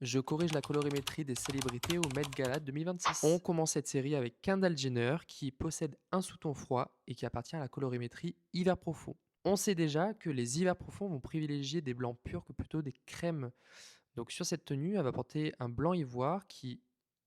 Je corrige la colorimétrie des célébrités au Met Gala 2026. On commence cette série avec Kendall Jenner qui possède un sous-ton froid et qui appartient à la colorimétrie hiver profond. On sait déjà que les hivers profonds vont privilégier des blancs purs que plutôt des crèmes. Donc sur cette tenue, elle va porter un blanc ivoire qui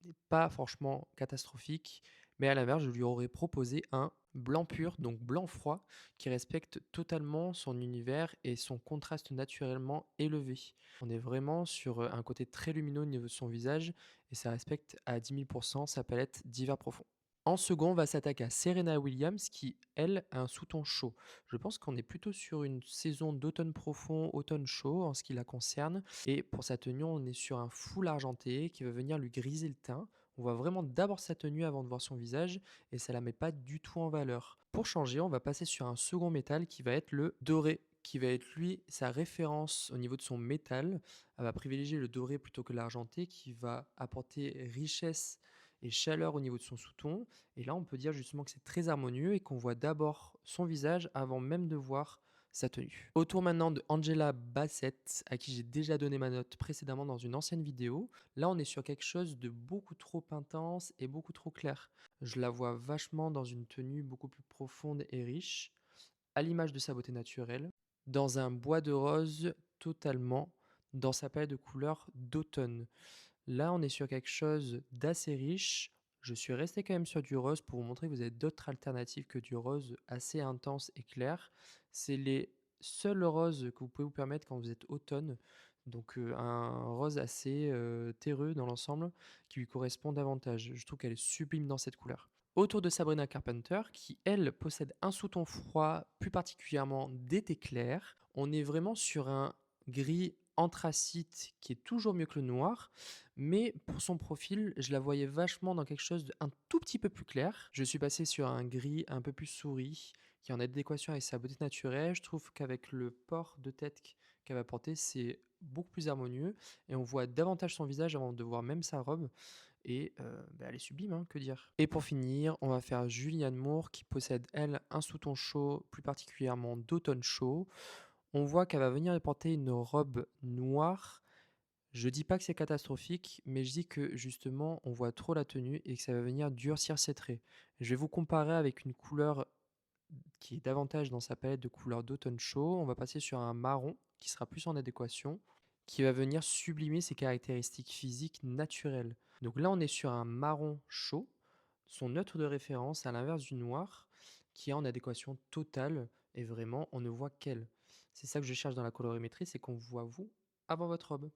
n'est pas franchement catastrophique, mais à l'inverse, je lui aurais proposé un blanc pur, donc blanc froid, qui respecte totalement son univers et son contraste naturellement élevé. On est vraiment sur un côté très lumineux au niveau de son visage et ça respecte à 10 000 sa palette d'hiver profond. En second, on va s'attaquer à Serena Williams qui, elle, a un sous-ton chaud. Je pense qu'on est plutôt sur une saison d'automne profond, automne chaud en ce qui la concerne. Et pour sa tenue, on est sur un full argenté qui va venir lui griser le teint. On voit vraiment d'abord sa tenue avant de voir son visage et ça la met pas du tout en valeur. Pour changer, on va passer sur un second métal qui va être le doré, qui va être lui sa référence au niveau de son métal. Elle va privilégier le doré plutôt que l'argenté qui va apporter richesse et chaleur au niveau de son sous-ton. Et là, on peut dire justement que c'est très harmonieux et qu'on voit d'abord son visage avant même de voir sa tenue. Autour maintenant de Angela Bassett, à qui j'ai déjà donné ma note précédemment dans une ancienne vidéo. Là, on est sur quelque chose de beaucoup trop intense et beaucoup trop clair. Je la vois vachement dans une tenue beaucoup plus profonde et riche, à l'image de sa beauté naturelle, dans un bois de rose totalement, dans sa palette de couleurs d'automne. Là, on est sur quelque chose d'assez riche. Je suis resté quand même sur du rose pour vous montrer que vous avez d'autres alternatives que du rose assez intense et clair. C'est les seuls roses que vous pouvez vous permettre quand vous êtes automne. Donc un rose assez terreux dans l'ensemble qui lui correspond davantage. Je trouve qu'elle est sublime dans cette couleur. Autour de Sabrina Carpenter, qui elle possède un sous-ton froid, plus particulièrement d'été clair, on est vraiment sur un gris anthracite qui est toujours mieux que le noir, mais pour son profil, je la voyais vachement dans quelque chose d'un tout petit peu plus clair. Je suis passé sur un gris un peu plus souris, qui est en adéquation avec sa beauté naturelle. Je trouve qu'avec le port de tête qu'elle va porter, c'est beaucoup plus harmonieux et on voit davantage son visage avant de voir même sa robe et elle est sublime, hein, que dire? Et pour finir, on va faire Julianne Moore qui possède, elle, un sous-ton chaud, plus particulièrement d'automne chaud. On voit qu'elle va venir porter une robe noire. Je dis pas que c'est catastrophique, mais je dis que justement, on voit trop la tenue et que ça va venir durcir ses traits. Je vais vous comparer avec une couleur qui est davantage dans sa palette de couleurs d'automne chaud. On va passer sur un marron qui sera plus en adéquation, qui va venir sublimer ses caractéristiques physiques naturelles. Donc là, on est sur un marron chaud, son neutre de référence à l'inverse du noir, qui est en adéquation totale et vraiment, on ne voit qu'elle. C'est ça que je cherche dans la colorimétrie, c'est qu'on voit vous avant votre robe.